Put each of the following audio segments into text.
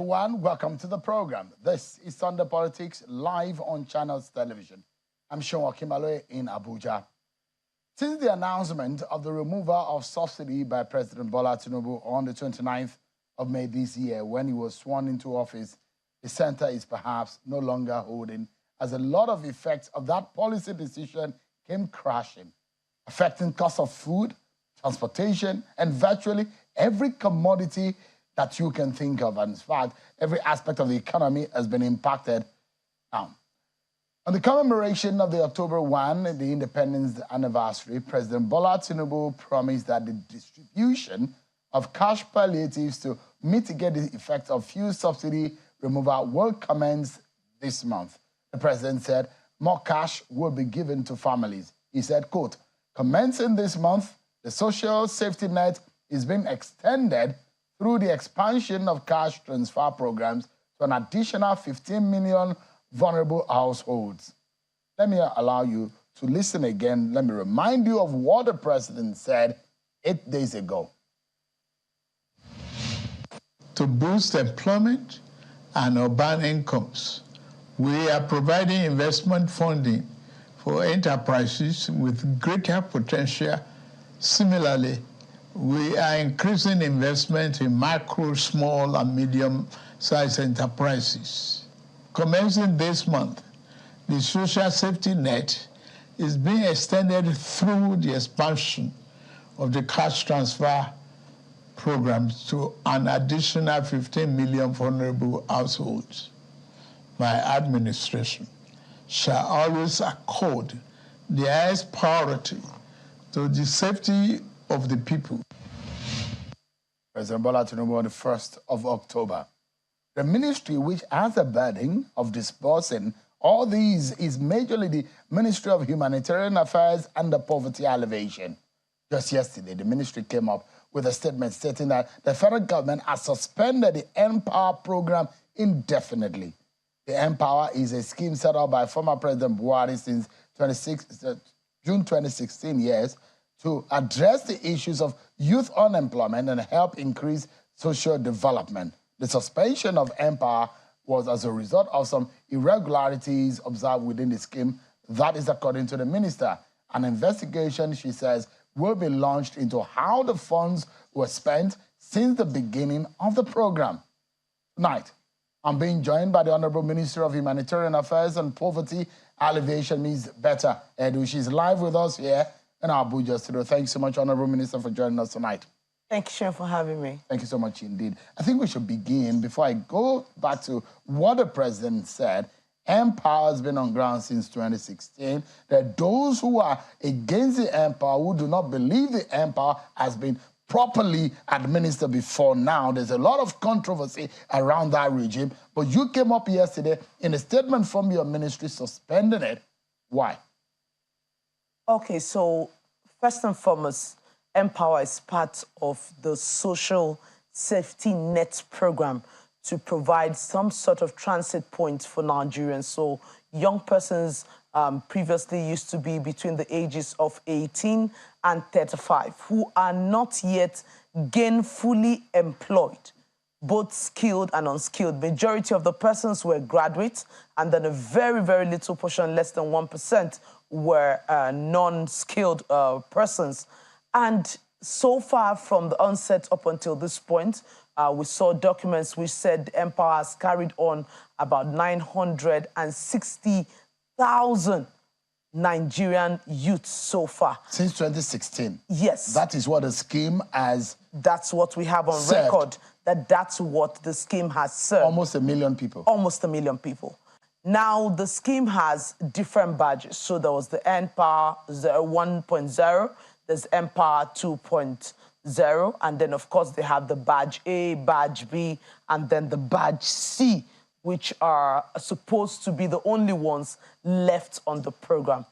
everyone. Welcome to the program. This is Sunday Politics live on Channels Television. I'm Sean Kimalo in Abuja. Since the announcement of the removal of subsidy by President Bola Tinubu on the 29th of May this year, when he was sworn into office, the center is perhaps no longer holding, as a lot of effects of that policy decision came crashing, affecting cost of food, transportation, and virtually every commodity that you can think of. And in fact, every aspect of the economy has been impacted. Now, on the commemoration of the October 1, the independence anniversary, President Bola Tinubu promised that the distribution of cash palliatives to mitigate the effects of fuel subsidy removal will commence this month. The president said more cash will be given to families. He said, quote, commencing this month, the social safety net is being extended through the expansion of cash transfer programs to an additional 15 million vulnerable households. Let me allow you to listen again. Let me remind you of what the president said 8 days ago. To boost employment and urban incomes, we are providing investment funding for enterprises with greater potential. Similarly, we are increasing investment in micro, small, and medium-sized enterprises. Commencing this month, the social safety net is being extended through the expansion of the cash transfer programs to an additional 15 million vulnerable households. My administration shall always accord the highest priority to the safety of the people. President Bola Tinubu on the 1st of October. The ministry which has the burden of disbursing all these is majorly the Ministry of Humanitarian Affairs and the Poverty Alleviation. Just yesterday, the ministry came up with a statement stating that the federal government has suspended the Empower program indefinitely. The Empower is a scheme set up by former President Buhari since June 2016 years to address the issues of youth unemployment and help increase social development. The suspension of Empower was as a result of some irregularities observed within the scheme. That is according to the minister. An investigation, she says, will be launched into how the funds were spent since the beginning of the program. Tonight, I'm being joined by the Honorable Minister of Humanitarian Affairs and Poverty Alleviation, Ms. Betta Edu. She's live with us here in Abuja studio. Thank you so much, Honorable Minister, for joining us tonight. Thank you, Sean, for having me. Thank you so much indeed. I think we should begin, before I go back to what the president said. Empower has been on ground since 2016. There are those who are against the Empower, who do not believe the Empower has been properly administered before now. There's a lot of controversy around that regime. But you came up yesterday in a statement from your ministry suspending it. Why? Okay, so first and foremost, Empower is part of the social safety net program to provide some sort of transit point for Nigerians. So young persons previously used to be between the ages of 18 and 35 who are not yet gainfully employed, both skilled and unskilled. Majority of the persons were graduates, and then a very, very little portion, less than 1%, were non-skilled persons. And so far from the onset up until this point, we saw documents which said Empower has carried on about 960,000 Nigerian youths so far. Since 2016? Yes. That is what the scheme has That's what we have on served. record, that's what the scheme has served. Almost 1 million people. Almost 1 million people. Now, the scheme has different badges. So there was the Empower 1.0, there's Empower 2.0, and then, of course, they have the badge A, badge B, and then the badge C, which are supposed to be the only ones left on the program.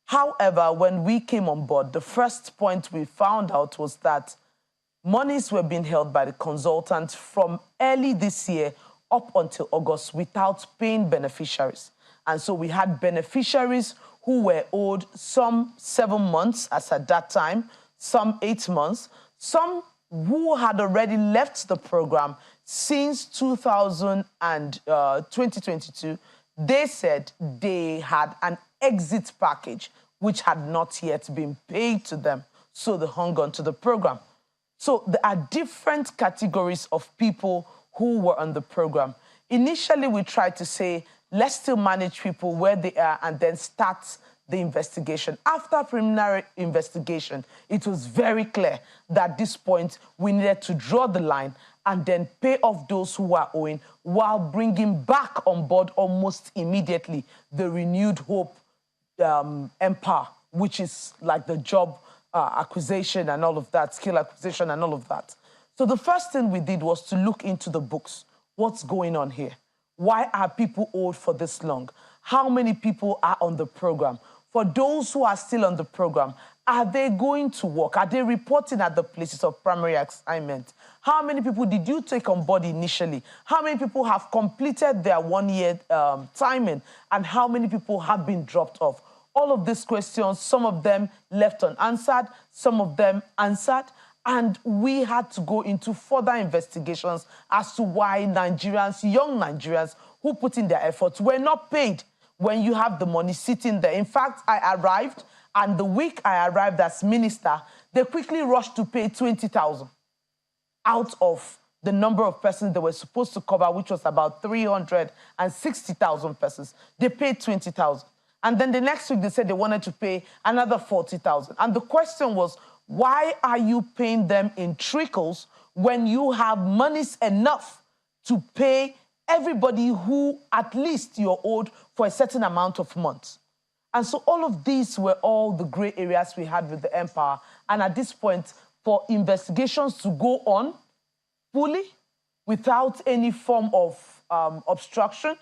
However, when we came on board, the first point we found out was that monies were being held by the consultant from early this year up until August without paying beneficiaries. And so we had beneficiaries who were owed some 7 months, as at that time, some 8 months, some who had already left the program since 2022, they said they had an exit package which had not yet been paid to them, so they hung on to the program. So there are different categories of people who were on the program. Initially, we tried to say, let's still manage people where they are and then start the investigation. After preliminary investigation, it was very clear that at this point we needed to draw the line and then pay off those who are owing while bringing back on board almost immediately the Renewed Hope Empower, which is like the job acquisition and all of that, skill acquisition and all of that. So the first thing we did was to look into the books. What's going on here? Why are people owed for this long? How many people are on the program? For those who are still on the program, are they going to work? Are they reporting at the places of primary assignment? How many people did you take on board initially? How many people have completed their one-year timing? And how many people have been dropped off? All of these questions, some of them left unanswered, some of them answered. And we had to go into further investigations as to why Nigerians, young Nigerians who put in their efforts, were not paid when you have the money sitting there. In fact, I arrived, and the week I arrived as minister, they quickly rushed to pay 20,000 out of the number of persons they were supposed to cover, which was about 360,000 persons. They paid 20,000. And then the next week, they said they wanted to pay another 40,000. And the question was, why are you paying them in trickles when you have monies enough to pay everybody who at least you're owed for a certain amount of months? And so all of these were all the gray areas we had with the Empower. And at this point, for investigations to go on fully without any form of obstruction,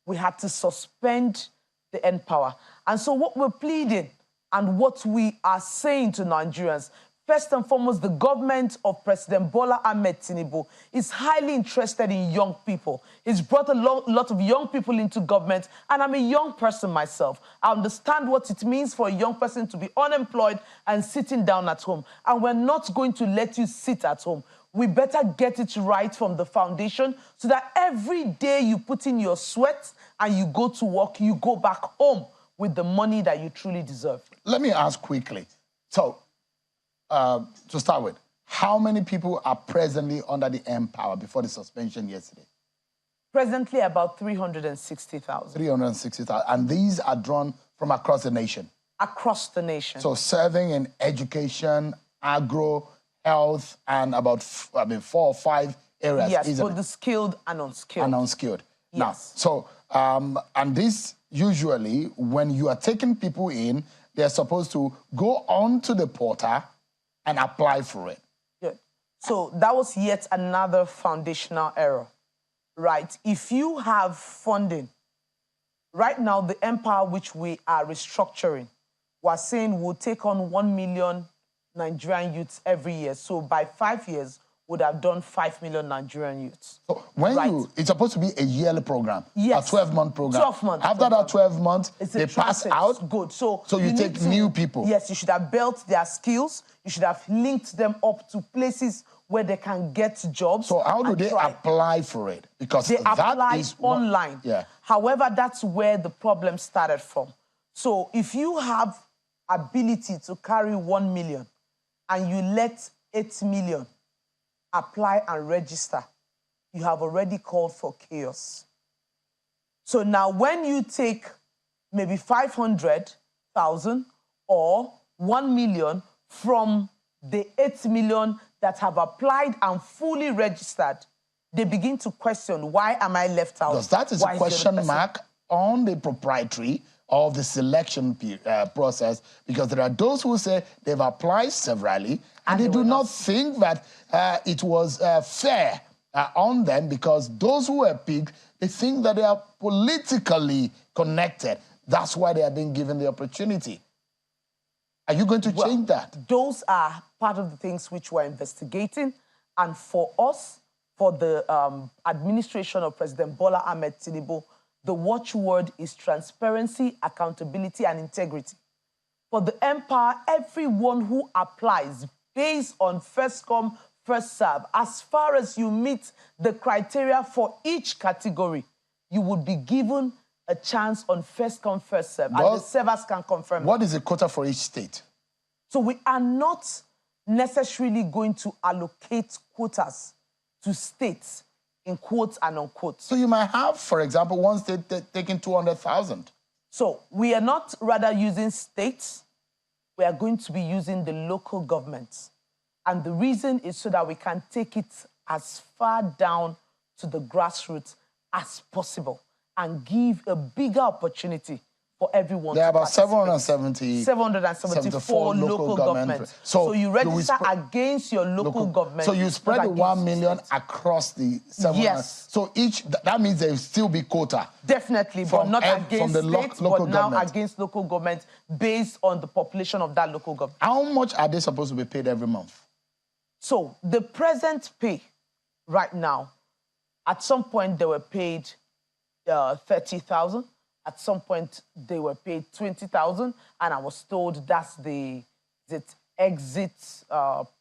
we had to suspend the Empower. And so what we're pleading and what we are saying to Nigerians, first and foremost, the government of President Bola Ahmed Tinubu is highly interested in young people. He's brought a lot of young people into government, and I'm a young person myself. I understand what it means for a young person to be unemployed and sitting down at home. And we're not going to let you sit at home. We better get it right from the foundation so that every day you put in your sweat and you go to work, you go back home with the money that you truly deserve. Let me ask quickly. So, to start with, how many people are presently under the Empower before the suspension yesterday? Presently, about 360,000. 360,000. And these are drawn from across the nation? Across the nation. So serving in education, agro, health, and about 4 or 5 areas. Yes, both the skilled and unskilled. And unskilled. Yes. Now, so, and this usually, when you are taking people in, they're supposed to go on to the portal and apply for it. Good. So that was yet another foundational error, right? If you have funding, right now the Empower which we are restructuring, we're saying we'll take on 1 million Nigerian youths every year. So by 5 years, would have done 5 million Nigerian youths. So when it's supposed to be a yearly program, yes, a 12-month program. 12 months. After that 12 months, they pass out. Good. So you take new people. Yes, you should have built their skills. You should have linked them up to places where they can get jobs. So how do they apply for it? Because they that apply is online. Yeah. However, that's where the problem started from. So if you have ability to carry 1 million and you let 8 million apply and register, you have already called for chaos. So now when you take maybe 500,000 or 1 million from the 8 million that have applied and fully registered, they begin to question, why am I left out? Because that is a question mark on the proprietary of the selection process, because there are those who say they've applied severally and they do not think that it was fair on them, because those who are picked, they think that they are politically connected. That's why they are being given the opportunity. Are you going to change that? Those are part of the things which we're investigating. And for us, for the administration of President Bola Ahmed Tinubu, the watchword is transparency, accountability, and integrity. For the Empower, everyone who applies based on first come, first serve. As far as you meet the criteria for each category, you would be given a chance on first come, first serve. And the servers can confirm. What is the quota for each state? So we are not necessarily going to allocate quotas to states in quotes and unquotes. So you might have, for example, one state taking 200,000. So we are not rather using states. We are going to be using the local governments. And the reason is so that we can take it as far down to the grassroots as possible and give a bigger opportunity for everyone. There are about 774 local governments. So you register against your local government. So you spread the 1 million across the 700. Yes. So that means there will still be quota. Definitely, but not against states, but now against local governments based on the population of that local government. How much are they supposed to be paid every month? So the present pay right now, at some point they were paid 30,000. At some point, they were paid 20,000, and I was told that's the exit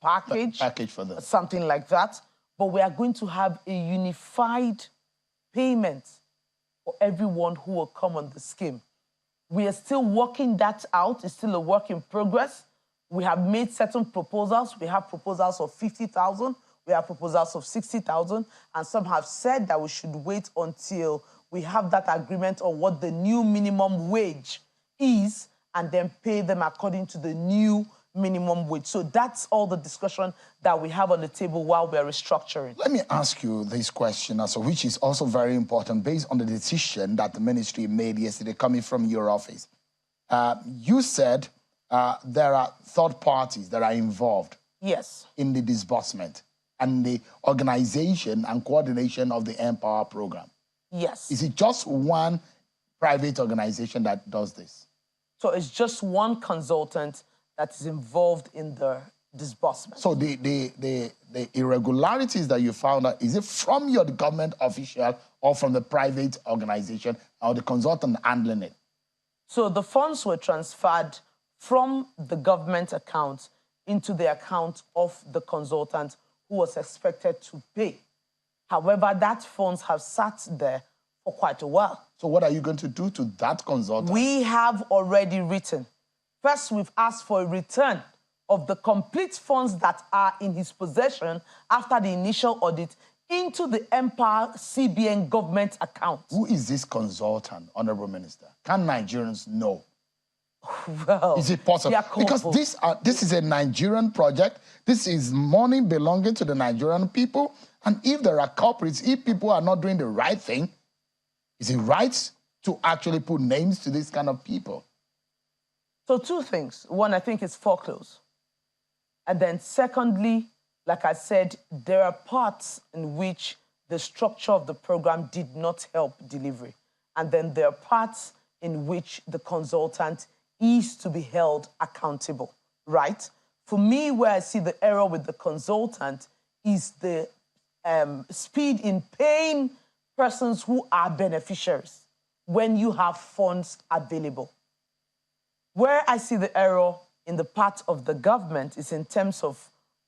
package. Package for them. Something like that. But we are going to have a unified payment for everyone who will come on the scheme. We are still working that out. It's still a work in progress. We have made certain proposals. We have proposals of 50,000. We have proposals of 60,000. And some have said that we should wait until we have that agreement on what the new minimum wage is and then pay them according to the new minimum wage. So that's all the discussion that we have on the table while we're restructuring. Let me ask you this question, also, which is also very important, based on the decision that the ministry made yesterday coming from your office. You said there are third parties that are involved in the disbursement and the organization and coordination of the Empower program. Yes. Is it just one private organization that does this? So it's just one consultant that is involved in the disbursement. So the irregularities that you found out, is it from your government official or from the private organization or the consultant handling it? So the funds were transferred from the government account into the account of the consultant who was expected to pay. However, that funds have sat there for quite a while. So what are you going to do to that consultant? We have already written. First, we've asked for a return of the complete funds that are in his possession after the initial audit into the Empower CBN government account. Who is this consultant, Honorable Minister? Can Nigerians know? Well, is it possible? Because this is a Nigerian project. This is money belonging to the Nigerian people. And if there are culprits, if people are not doing the right thing, is it right to actually put names to these kind of people? So two things. One, I think it's foreclosed. And then secondly, like I said, there are parts in which the structure of the program did not help delivery. And then there are parts in which the consultant is to be held accountable, right? For me, where I see the error with the consultant is the speed in paying persons who are beneficiaries when you have funds available. Where I see the error in the part of the government is in terms of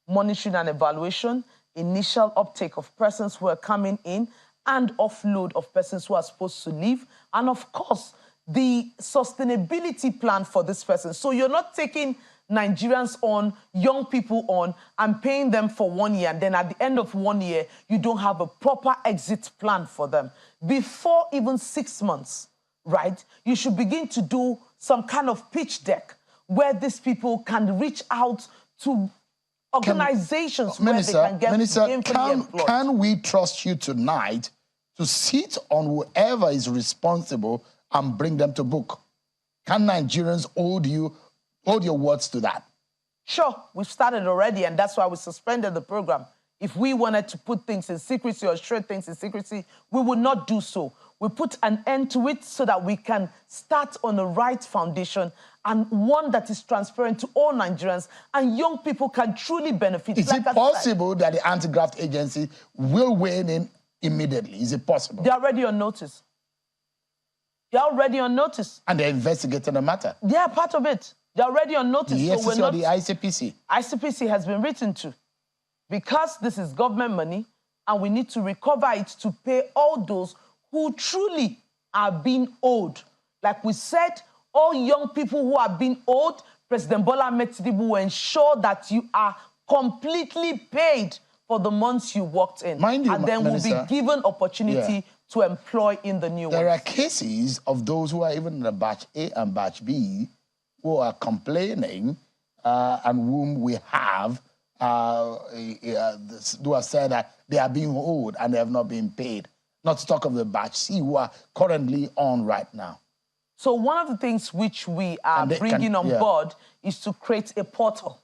monitoring and evaluation, initial uptake of persons who are coming in, and offload of persons who are supposed to leave, and of course, the sustainability plan for this person. So you're not taking Nigerians on, young people on, and paying them for 1 year, and then at the end of 1 year, you don't have a proper exit plan for them. Before even 6 months, right, you should begin to do some kind of pitch deck where these people can reach out to organizations where they can get gainfully employed. Can we trust you tonight to sit on whoever is responsible and bring them to book? Can Nigerians hold your words to that? Sure, we've started already, and that's why we suspended the program. If we wanted to put things in secrecy or shred things in secrecy, we would not do so. We put an end to it so that we can start on the right foundation and one that is transparent to all Nigerians, and young people can truly benefit. Is it possible that the anti-graft agency will weigh in immediately? Is it possible? They're already on notice. They're already on notice. And they're investigating the matter? They are part of it. They're already on notice. The EFCC or the ICPC? ICPC has been written to. because this is government money and we need to recover it to pay all those who truly are being owed. Like we said, all young people who are being owed, President Bola Ahmed Tinubu will ensure that you are completely paid for the months you worked in. Mind you, and then Minister, will be given opportunity to employ in the new There ones. are cases of those who are even in the batch A and batch B who are complaining and whom we have who have said that they are being owed and they have not been paid. Not to talk of the batch C who are currently on right now. So one of the things which we are bringing on board is to create a portal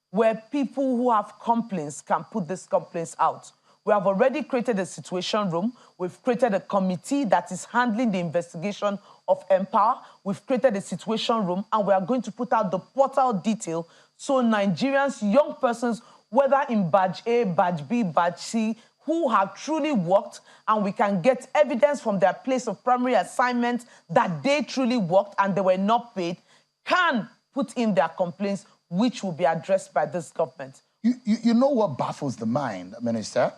where people who have complaints can put these complaints out. We have already created a situation room. We've created a committee that is handling the investigation of Empower. We've created a situation room, and we are going to put out the portal detail so Nigerians, young persons, whether in batch A, batch B, batch C, who have truly worked, and we can get evidence from their place of primary assignment that they truly worked and they were not paid, can put in their complaints, which will be addressed by this government. You know what baffles the mind, Minister?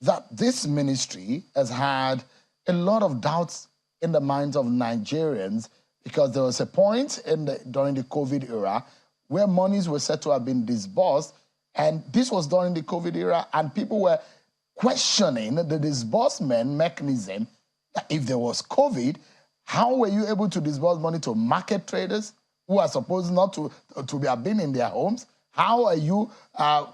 That this ministry has had a lot of doubts in the minds of Nigerians because there was a point during the COVID era where monies were said to have been disbursed, and this was during the COVID era, and people were questioning the disbursement mechanism. If there was COVID, how were you able to disburse money to market traders who are supposed not to have been in their homes? How are you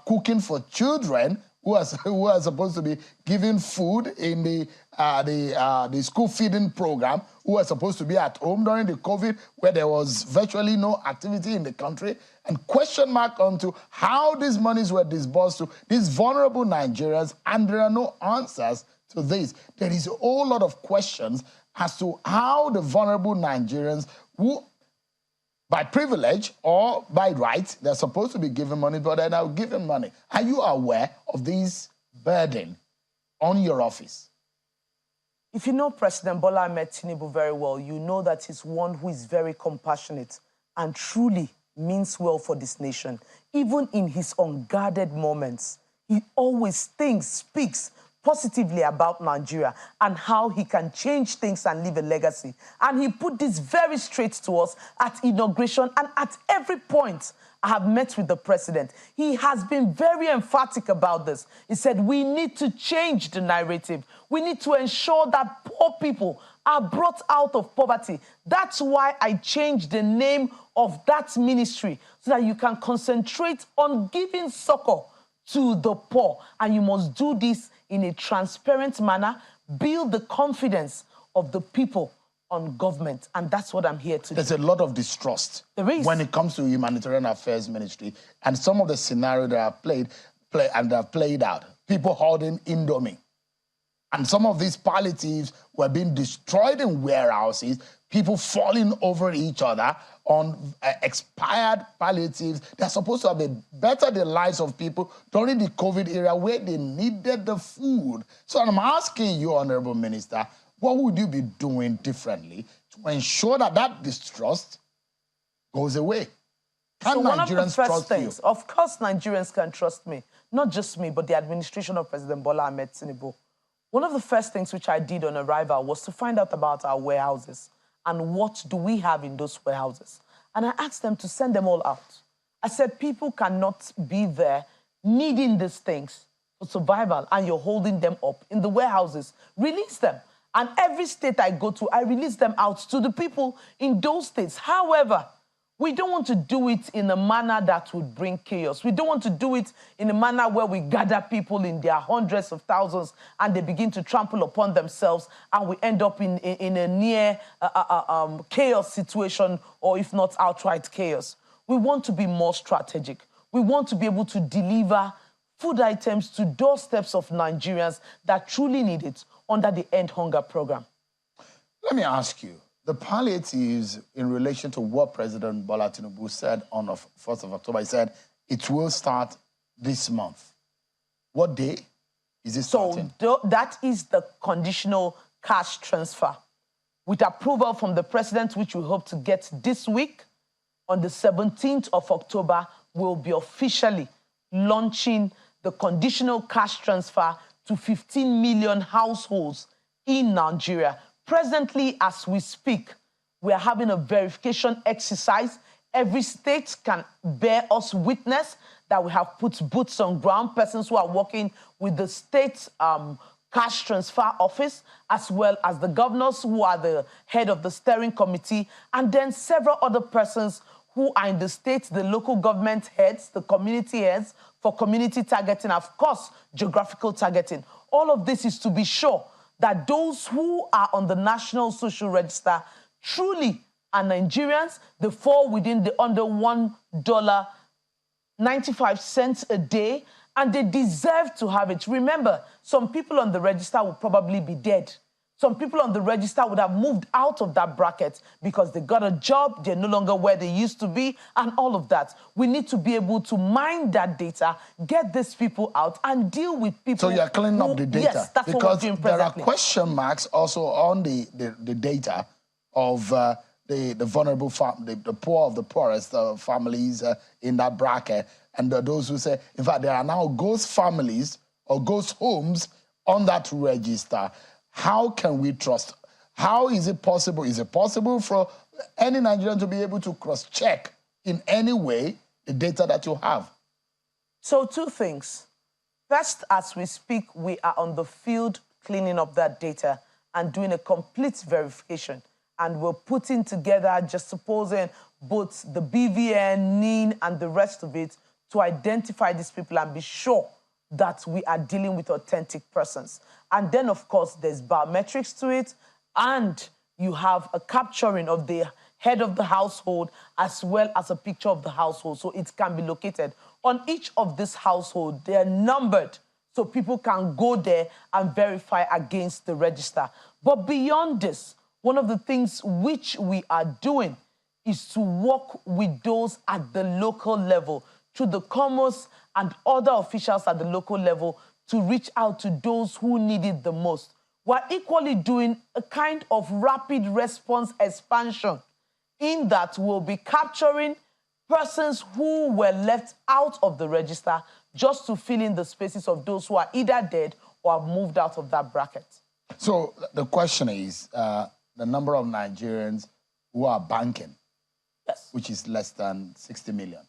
cooking for children who are supposed to be giving food in the school feeding program, who are supposed to be at home during the COVID, where there was virtually no activity in the country? And question mark onto how these monies were disbursed to these vulnerable Nigerians, and there are no answers to this. There is a whole lot of questions as to how the vulnerable Nigerians who, by privilege or by right, they're supposed to be given money, but they're now given money. Are you aware of this burden on your office? If you know President Bola Ahmed Tinubu very well, you know that he's one who is very compassionate and truly means well for this nation. Even in his unguarded moments, he always thinks, speaks positively about Nigeria and how he can change things and leave a legacy. And he put this very straight to us at inauguration, and at every point I have met with the president. He has been very emphatic about this. He said, we need to change the narrative. We need to ensure that poor people are brought out of poverty. That's why I changed the name of that ministry, so that you can concentrate on giving succor to the poor. And you must do this in a transparent manner, build the confidence of the people on government. And that's what I'm here to do. There's a lot of distrust when it comes to humanitarian affairs ministry, and some of the scenarios that have played out. People holding Indomie. And some of these palliatives were being destroyed in warehouses, people falling over each other on expired palliatives. They're supposed to have better the lives of people during the COVID era where they needed the food. So I'm asking you, Honorable Minister, what would you be doing differently to ensure that that distrust goes away? Can Nigerians trust you? Of course, Nigerians can trust me. Not just me, but the administration of President Bola Ahmed Tinubu. One of the first things which I did on arrival was to find out about our warehouses and what do we have in those warehouses. And I asked them to send them all out. I said, people cannot be there needing these things for survival, and you're holding them up in the warehouses. Release them. And every state I go to, I release them out to the people in those states. However, we don't want to do it in a manner that would bring chaos. We don't want to do it in a manner where we gather people in their hundreds of thousands and they begin to trample upon themselves, and we end up in a near chaos situation, or if not outright chaos. We want to be more strategic. We want to be able to deliver food items to doorsteps of Nigerians that truly need it under the End Hunger program. Let me ask you, the palliatives in relation to what President Bola Tinubu said on the 1st of October, he said it will start this month. What day is it starting? So that is the conditional cash transfer. With approval from the president, which we hope to get this week, on the 17th of October, we'll be officially launching the conditional cash transfer to 15 million households in Nigeria. Presently, as we speak, we are having a verification exercise. Every state can bear us witness that we have put boots on ground, persons who are working with the state cash transfer office, as well as the governors who are the head of the steering committee, and then several other persons who are in the states, the local government heads, the community heads for community targeting, of course, geographical targeting. All of this is to be sure that those who are on the National Social Register truly are Nigerians. They fall within the under $1.95 a day, and they deserve to have it. Remember, some people on the register will probably be dead. Some people on the register would have moved out of that bracket because they got a job, they're no longer where they used to be, and all of that. We need to be able to mine that data, get these people out, and deal with people. So you're cleaning up the data? Yes, that's what we're doing presently. There are question marks also on the data of the vulnerable, the poor of the poorest families in that bracket, and those who say, in fact, there are now ghost families or ghost homes on that register. How can we trust? How is it possible? Is it possible for any Nigerian to be able to cross-check in any way the data that you have? So two things. First, as we speak, we are on the field cleaning up that data and doing a complete verification. And we're putting together, just supposing, both the BVN, NIN, and the rest of it to identify these people and be sure that we are dealing with authentic persons. And then, of course, there's biometrics to it, and you have a capturing of the head of the household as well as a picture of the household, so it can be located. On each of these households, they are numbered, so people can go there and verify against the register. But beyond this, one of the things which we are doing is to work with those at the local level, to the commerce and other officials at the local level, to reach out to those who need it the most. We're equally doing a kind of rapid response expansion in that we'll be capturing persons who were left out of the register just to fill in the spaces of those who are either dead or have moved out of that bracket. So the question is the number of Nigerians who are banking, yes, which is less than 60 million.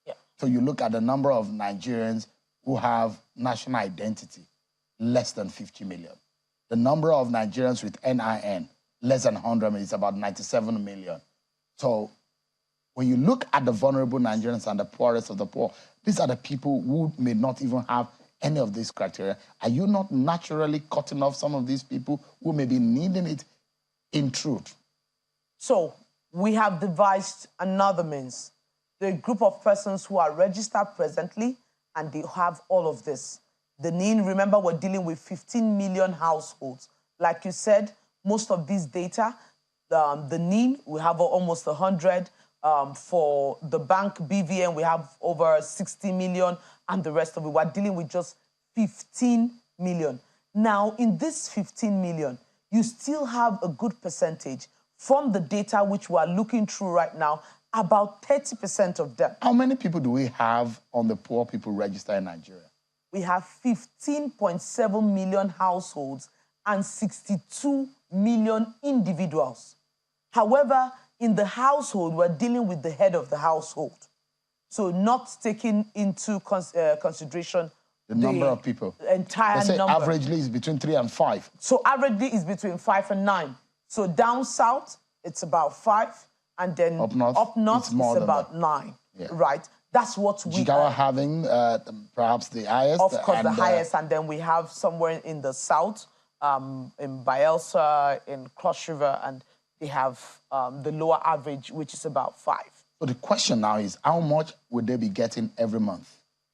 Yeah. So you look at the number of Nigerians who have national identity, less than 50 million. The number of Nigerians with NIN, less than 100 million, is about 97 million. So when you look at the vulnerable Nigerians and the poorest of the poor, these are the people who may not even have any of these criteria. Are you not naturally cutting off some of these people who may be needing it in truth? So we have devised another means. The group of persons who are registered presently, and they have all of this. The NIN, remember, we're dealing with 15 million households. Like you said, most of these data, the NIN, we have almost 100. For the bank BVN, we have over 60 million, and the rest of it, we're dealing with just 15 million. Now, in this 15 million, you still have a good percentage from the data which we're looking through right now, about 30% of them. How many people do we have on the poor people register in Nigeria? We have 15.7 million households and 62 million individuals. However, in the household, we're dealing with the head of the household. So not taking into consideration the number of people. Entire Let's say number. Averagely is between 3 and 5. So averagely is between 5 and 9. So down south, it's about 5. And then up north it's about that. 9, yeah. Right? That's what we Jigawa having perhaps the highest. Of course, the highest, and then we have somewhere in the south, in Bayelsa, in Cross River, and they have the lower average, which is about 5. So the question now is, how much would they be getting every month?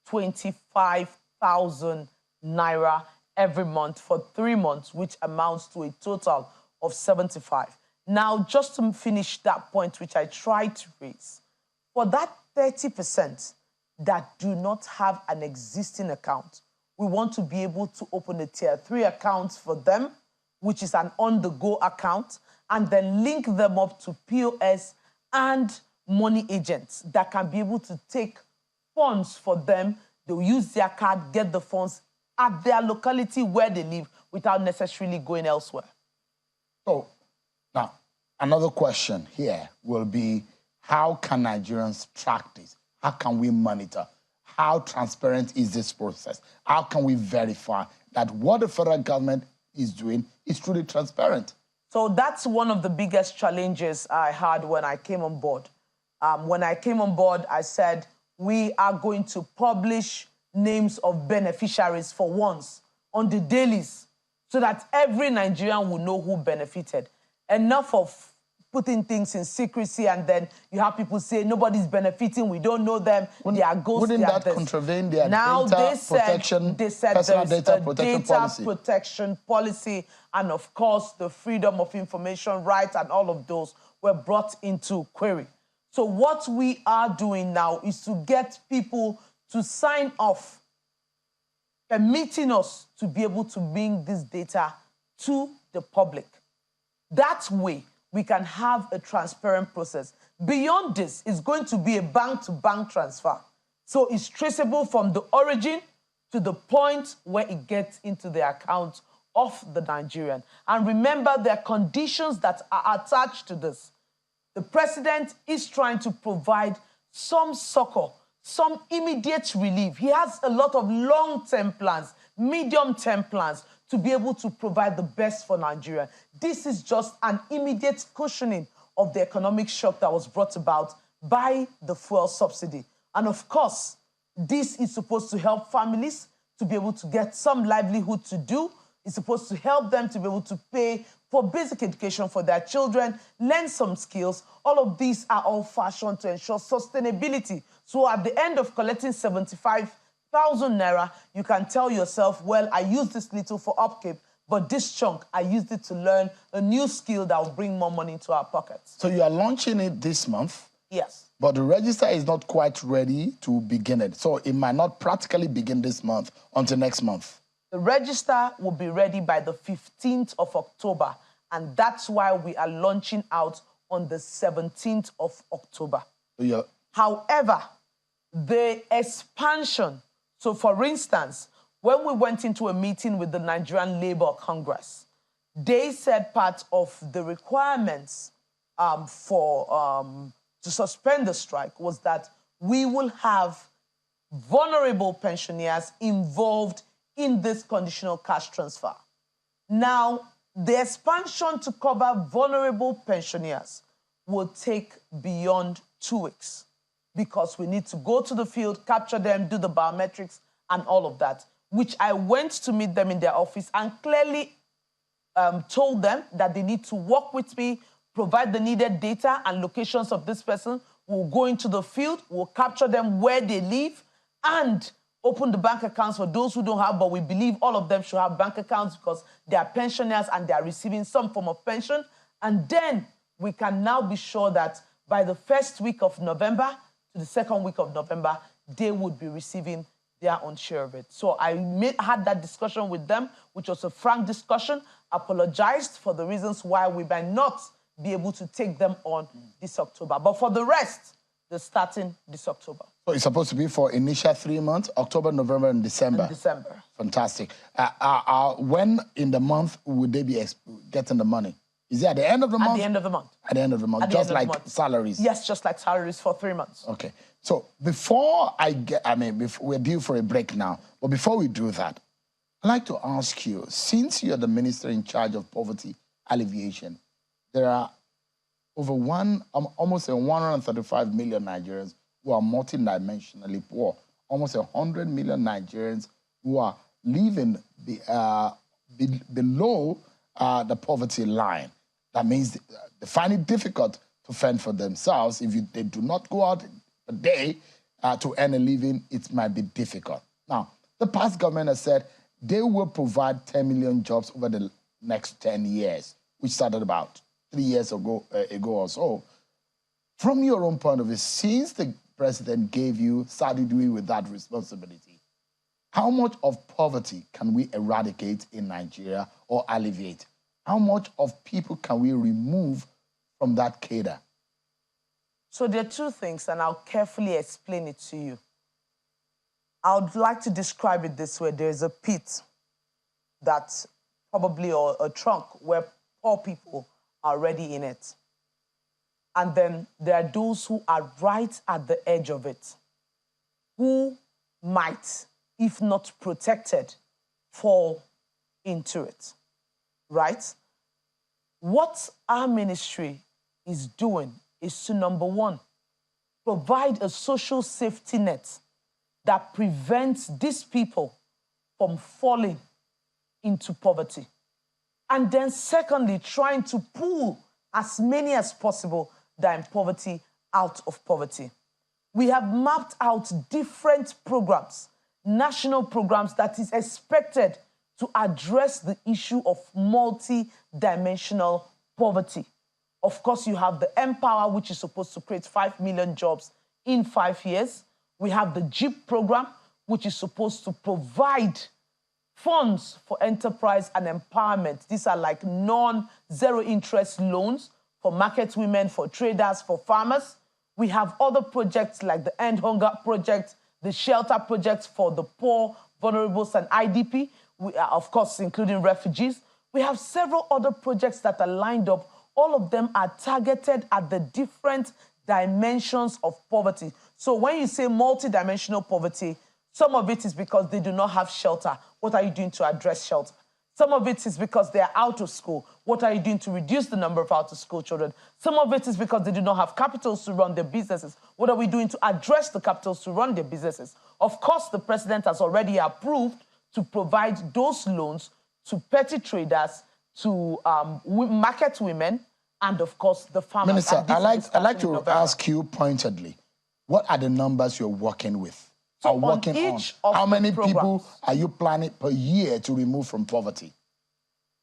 25,000 naira every month for 3 months, which amounts to a total of 75. Now, just to finish that point, which I tried to raise, for that 30% that do not have an existing account, we want to be able to open a tier 3 account for them, which is an on-the-go account, and then link them up to POS and money agents that can be able to take funds for them They'll use their card, get the funds at their locality where they live without necessarily going elsewhere. So now, another question here will be, how can Nigerians track this? How can we monitor? How transparent is this process? How can we verify that what the federal government is doing is truly transparent? So that's one of the biggest challenges I had when I came on board. When I came on board, I said, we are going to publish names of beneficiaries for once on the dailies so that every Nigerian will know who benefited. Enough of putting things in secrecy, and then you have people say nobody's benefiting, we don't know them, they are ghosts. Wouldn't that contravene their now data protection, personal data protection policy? Protection policy, and of course the freedom of information rights, and all of those were brought into query. So what we are doing now is to get people to sign off, permitting us to be able to bring this data to the public. That way, we can have a transparent process. Beyond this, it's going to be a bank-to-bank transfer. So it's traceable from the origin to the point where it gets into the account of the Nigerian. And remember, there are conditions that are attached to this. The president is trying to provide some succor, some immediate relief. He has a lot of long-term plans, medium-term plans, to be able to provide the best for Nigeria. This is just an immediate cushioning of the economic shock that was brought about by the fuel subsidy. And of course, this is supposed to help families to be able to get some livelihood to do. It's supposed to help them to be able to pay for basic education for their children, learn some skills. All of these are all fashioned to ensure sustainability. So at the end of collecting 75,000 naira, you can tell yourself, well, I used this little for upkeep, but this chunk, I used it to learn a new skill that will bring more money into our pockets. So you are launching it this month? Yes. But the register is not quite ready to begin it. So it might not practically begin this month until next month. The register will be ready by the 15th of October, and that's why we are launching out on the 17th of October. Yeah. However, the expansion, so for instance, when we went into a meeting with the Nigerian Labour Congress, they said part of the requirements to suspend the strike was that we will have vulnerable pensioners involved in this conditional cash transfer. Now, the expansion to cover vulnerable pensioners will take beyond 2 weeks because we need to go to the field, capture them, do the biometrics, and all of that, which I went to meet them in their office and clearly told them that they need to work with me, provide the needed data and locations of this person. We'll go into the field, we'll capture them where they live, and open the bank accounts for those who don't have, but we believe all of them should have bank accounts because they are pensioners and they are receiving some form of pension. And then we can now be sure that by the first week of November to the second week of November, they would be receiving their own share of it. So I had that discussion with them, which was a frank discussion, apologized for the reasons why we might not be able to take them on this October. But for the rest, they're starting this October. So it's supposed to be for initial 3 months, October, November, and December. December. Fantastic. When in the month would they be getting the money? Is it at the end of the month? At the end of the month. At the end of the month, just like salaries? Yes, just like salaries for 3 months. Okay. So before we're due for a break now, but before we do that, I'd like to ask you, since you're the minister in charge of poverty alleviation, there are over almost 135 million Nigerians who are multidimensionally poor, almost 100 million Nigerians who are living below the poverty line. That means they find it difficult to fend for themselves. If they do not go out a day to earn a living, it might be difficult. Now, the past government has said they will provide 10 million jobs over the next 10 years, which started about 3 years ago or so. From your own point of view, since the president started doing with that responsibility, how much of poverty can we eradicate in Nigeria or alleviate? How much of people can we remove from that cadre? So there are two things, and I'll carefully explain it to you. I would like to describe it this way. There's a pit that's probably or a trunk where poor people are already in it. And then there are those who are right at the edge of it, who might, if not protected, fall into it, right? What our ministry is doing is to, number one, provide a social safety net that prevents these people from falling into poverty. And then secondly, trying to pull as many as possible that are in poverty out of poverty. We have mapped out different programs, national programs that is expected to address the issue of multi-dimensional poverty. Of course, you have the Empower, which is supposed to create 5 million jobs in 5 years. We have the JIP program, which is supposed to provide funds for enterprise and empowerment. These are like non-zero interest loans for market women, for traders, for farmers. We have other projects like the End Hunger Project, the Shelter Project for the poor, vulnerables, and IDP, of course, including refugees. We have several other projects that are lined up. All of them are targeted at the different dimensions of poverty. So when you say multidimensional poverty, some of it is because they do not have shelter. What are you doing to address shelter? Some of it is because they are out of school. What are you doing to reduce the number of out-of-school children? Some of it is because they do not have capitals to run their businesses. What are we doing to address the capitals to run their businesses? Of course, the president has already approved to provide those loans to petty traders, to market women, and of course, the farmers. Minister, I'd like to ask you pointedly, what are the numbers you're working with? So working on? How many people are you planning per year to remove from poverty?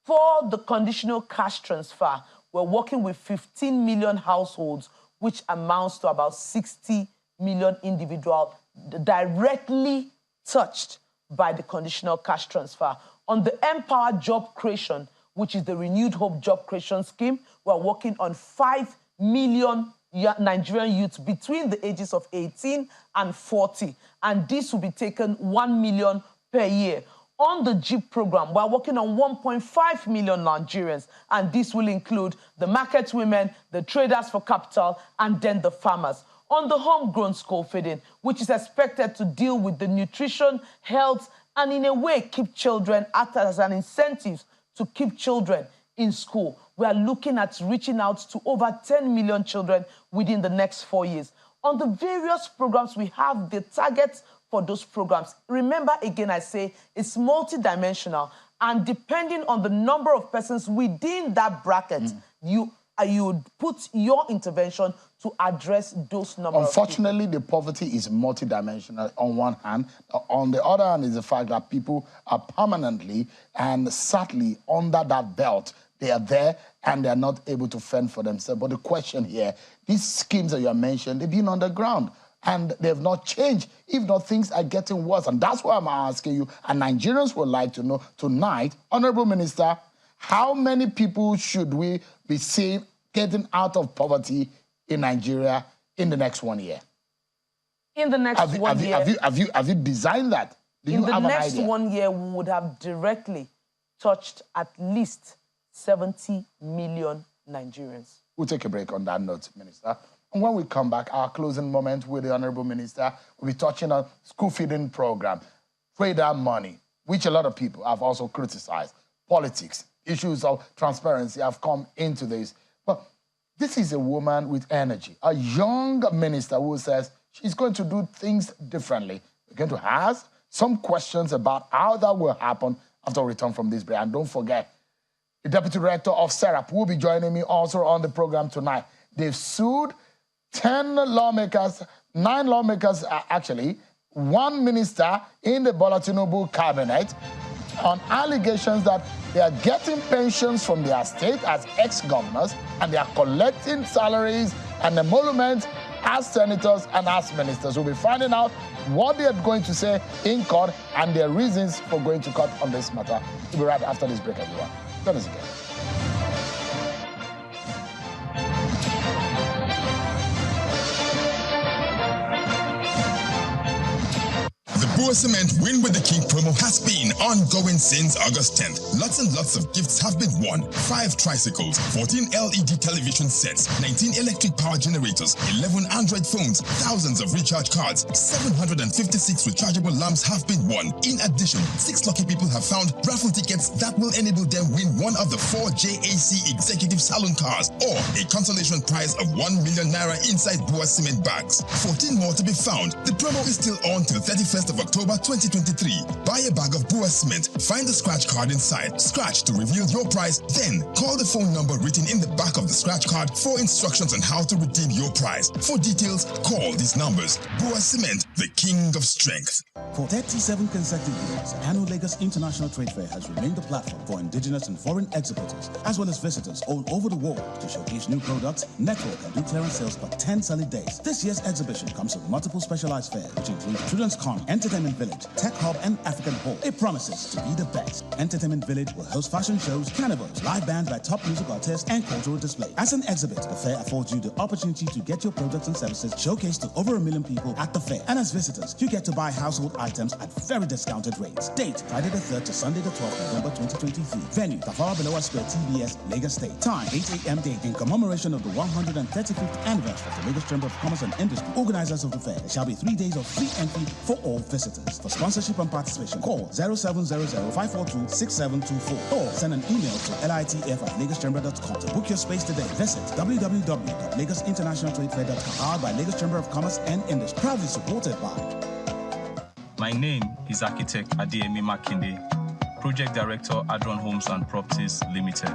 For the conditional cash transfer, we're working with 15 million households, which amounts to about 60 million individuals directly touched by the conditional cash transfer. On the Empower Job Creation, which is the Renewed Hope Job Creation Scheme, we're working on 5 million Nigerian youths between the ages of 18 and 40. And this will be taken 1 million per year. On the JIP program, we're working on 1.5 million Nigerians, and this will include the market women, the traders for capital, and then the farmers. On the homegrown school feeding, which is expected to deal with the nutrition, health, and in a way keep children, act as an incentive to keep children in school. We are looking at reaching out to over 10 million children within the next 4 years. On the various programs, we have the targets for those programs. Remember, again, I say it's multidimensional, and depending on the number of persons within that bracket, you would put your intervention to address those numbers. Unfortunately, the poverty is multidimensional on one hand. On the other hand is the fact that people are permanently and sadly under that belt. They are there and they are not able to fend for themselves. But the question here, these schemes that you have mentioned, they've been on the ground and they've not changed. If not, things are getting worse. And that's why I'm asking you, and Nigerians would like to know tonight, Honorable Minister, how many people should we be seeing getting out of poverty in Nigeria in the next 1 year? In the next 1 year? Have you designed that? In the next 1 year, we would have directly touched at least 70 million Nigerians. We'll take a break on that note, Minister. And when we come back, our closing moment with the Honorable Minister, we'll be touching on school feeding program, trader money, which a lot of people have also criticized, politics, issues of transparency have come into this. But this is a woman with energy, a young minister who says she's going to do things differently. We're going to ask some questions about how that will happen after we return from this break. And don't forget, the Deputy Director of SERAP will be joining me also on the program tonight. They've sued 10 lawmakers, 9 lawmakers actually, 1 minister in the Bola Tinubu cabinet on allegations that they are getting pensions from their state as ex-governors and they are collecting salaries and emoluments as senators and as ministers. We'll be finding out what they are going to say in court and their reasons for going to court on this matter. We'll be right after this break, everyone. Join us again. The Bua Cement Win with the King promo has been ongoing since August 10th. Lots and lots of gifts have been won. 5 tricycles, 14 LED television sets, 19 electric power generators, 11 Android phones, thousands of recharge cards, 756 rechargeable lamps have been won. In addition, 6 lucky people have found raffle tickets that will enable them win one of the 4 JAC executive salon cars or a consolation prize of 1 million naira inside Bua Cement bags. 14 more to be found. The promo is still on till 31st of October 2023. Buy a bag of Bua Cement, find the scratch card inside, scratch to reveal your prize, then call the phone number written in the back of the scratch card for instructions on how to redeem your prize. For details, call these numbers. Bua Cement, the king of strength. For 37 consecutive years, the annual Lagos International Trade Fair has remained a platform for indigenous and foreign exhibitors, as well as visitors all over the world to showcase new products, network, and do clearance sales for 10 solid days. This year's exhibition comes with multiple specialized fairs, which include Children's Con, Entertainment Village, Tech Hub, and African Hall. It promises to be the best. Entertainment Village will host fashion shows, carnivals, live bands by top music artists, and cultural display. As an exhibit, the fair affords you the opportunity to get your products and services showcased to over 1 million people at the fair. And as visitors, you get to buy household items at very discounted rates. Date, Friday the 3rd to Sunday the 12th November 2023. Venue, Tafawa Balewa Square, TBS, Lagos State. Time, 8 a.m. Date. In commemoration of the 135th anniversary of the Lagos Chamber of Commerce and Industry, organizers of the fair, there shall be 3 days of free entry for all visitors. For sponsorship and participation, call 0700-542-6724 or send an email to litf@lagoschamber.com. To book your space today, visit www.lagosinternationaltradefair.com. Powered by Lagos Chamber of Commerce and Industry. Proudly supported by. My name is Architect Adeyemi Makinde, Project Director, Adron Homes and Properties Limited.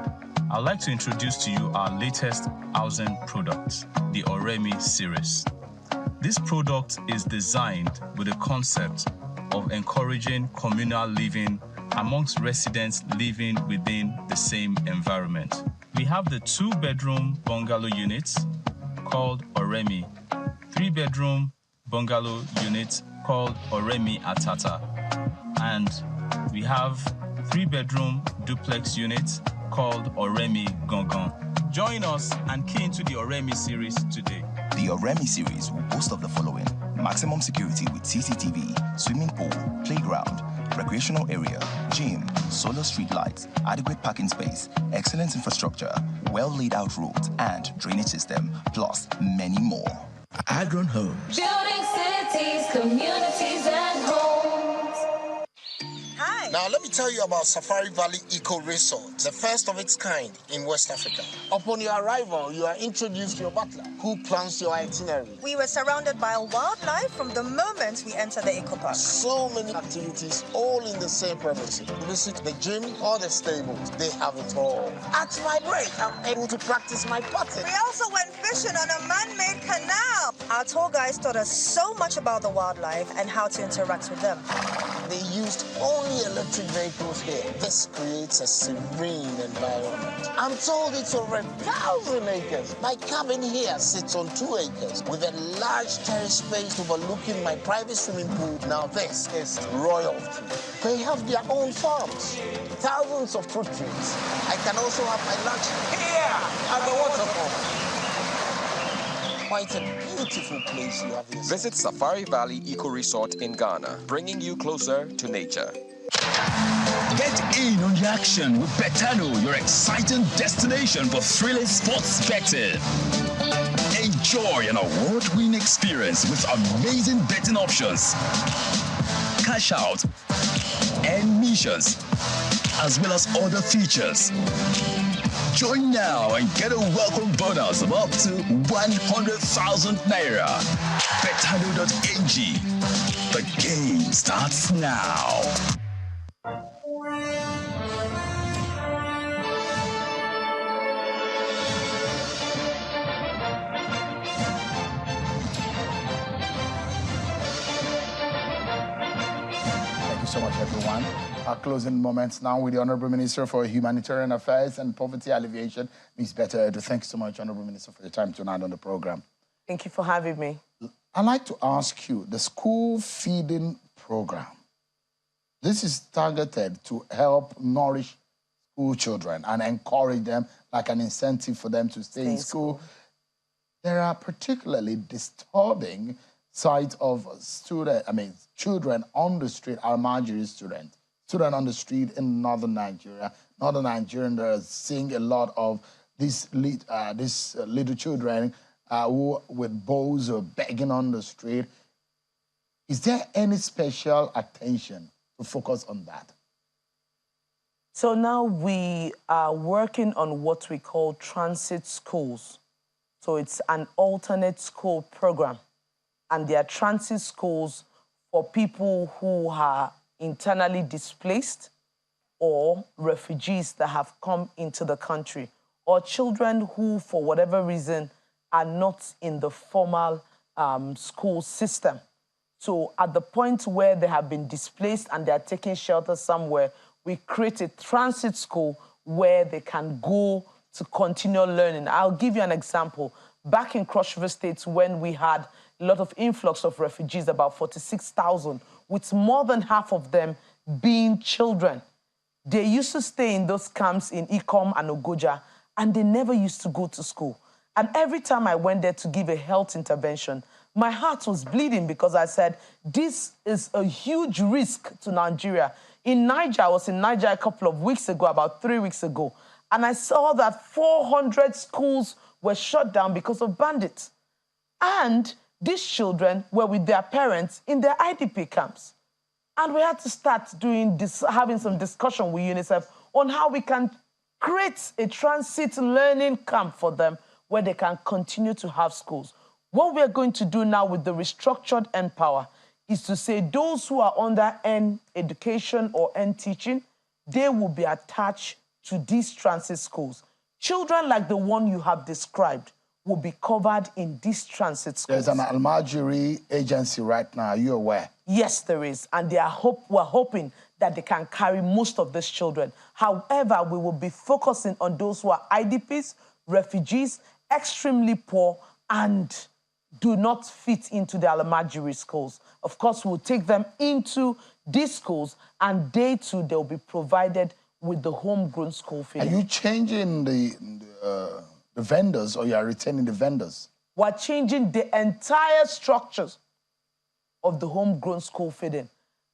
I'd like to introduce to you our latest housing product, the Oremi series. This product is designed with a concept of encouraging communal living amongst residents living within the same environment. We have the 2-bedroom bungalow units called Oremi, 3-bedroom bungalow units called Oremi Atata, and we have 3-bedroom duplex units called Oremi Gongon. Join us and key into the Oremi series today. The Oremi series will boast of the following: maximum security with CCTV, swimming pool, playground, recreational area, gym, solar street lights, adequate parking space, excellent infrastructure, well laid out roads and drainage system, plus many more. Adron Homes. Building cities, communities, and homes. Hi. Now, let me tell you about Safari Valley Eco Resort, the first of its kind in West Africa. Upon your arrival, you are introduced to your butler, who plans your itinerary. We were surrounded by wildlife from the moment we entered the eco park. So many activities, all in the same premises. Visit the gym or the stables. They have it all. At my break, I'm able to practice my putting. We also went fishing on a man-made canal. Our tour guides taught us so much about the wildlife and how to interact with them. They used only electric vehicles here. This creates a serene environment. I'm told it's over 1,000 acres. My cabin here sits on 2 acres with a large terrace space overlooking my private swimming pool. Now this is royalty. They have their own farms, thousands of fruit trees. I can also have my lunch here at the waterfall. Quite a beautiful place you have here. Visit Safari Valley Eco Resort in Ghana, bringing you closer to nature. Get in on the action with Betano, your exciting destination for thrilling sports betting. Enjoy an award-winning experience with amazing betting options, cash out, and missions, as well as other features. Join now and get a welcome bonus of up to 100,000 naira. Betano.ag. The game starts now. Thank you so much, everyone. Our closing moments now with the Honorable Minister for Humanitarian Affairs and Poverty Alleviation, Ms. Betty Edu. Thank you so much, Honorable Minister, for your time tonight on the program. Thank you for having me. I'd like to ask you, the school feeding program, this is targeted to help nourish school children and encourage them, like an incentive for them to stay in school. There are particularly disturbing sight of children on the street, Almajiri students, children on the street in northern Nigeria. Northern Nigeria, they're seeing a lot of these little children who with bowls or begging on the street. Is there any special attention to focus on that? So now we are working on what we call transit schools. So it's an alternate school program. And they are transit schools for people who are internally displaced or refugees that have come into the country, or children who, for whatever reason, are not in the formal school system. So at the point where they have been displaced and they are taking shelter somewhere, we create a transit school where they can go to continue learning. I'll give you an example. Back in Cross River State, when we had a lot of influx of refugees, about 46,000, with more than half of them being children. They used to stay in those camps in Ikom and Ogoja, and they never used to go to school. And every time I went there to give a health intervention, my heart was bleeding because I said, this is a huge risk to Nigeria. In Niger, I was in Niger a couple of weeks ago, about 3 weeks ago, and I saw that 400 schools were shut down because of bandits. And these children were with their parents in their IDP camps. And we had to start having some discussion with UNICEF on how we can create a transit learning camp for them where they can continue to have schools. What we're going to do now with the restructured Empower is to say those who are under N education or N teaching, they will be attached to these transit schools. Children like the one you have described will be covered in these transit schools. There's an Almajiri agency right now. Are you aware? Yes, there is. And we're hoping that they can carry most of these children. However, we will be focusing on those who are IDPs, refugees, extremely poor, and do not fit into the Almajiri schools. Of course, we'll take them into these schools, and they too, they'll be provided with the homegrown school feeding. Are you changing the vendors, or you are retaining the vendors? We're changing the entire structures of the homegrown school feeding.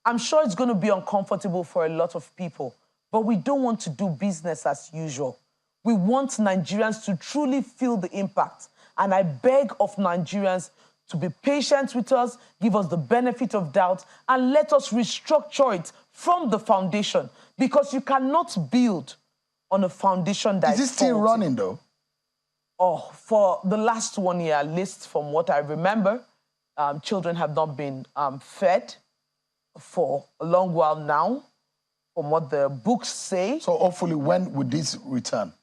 I'm sure it's going to be uncomfortable for a lot of people, but we don't want to do business as usual. We want Nigerians to truly feel the impact. And I beg of Nigerians to be patient with us, give us the benefit of doubt, and let us restructure it from the foundation, because you cannot build on a foundation that is it still faulty. running, though? Oh, for the last 1 year, at least from what I remember, children have not been fed for a long while now, from what the books say. So hopefully, when would this return?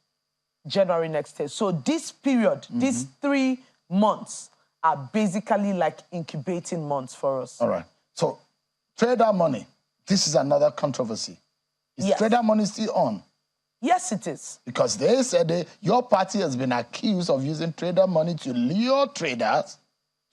January next year. So this period, these 3 months, are basically like incubating months for us. All right. So trader money, this is another controversy. Is trader money still on? Yes, it is. Because they said your party has been accused of using trader money to lure traders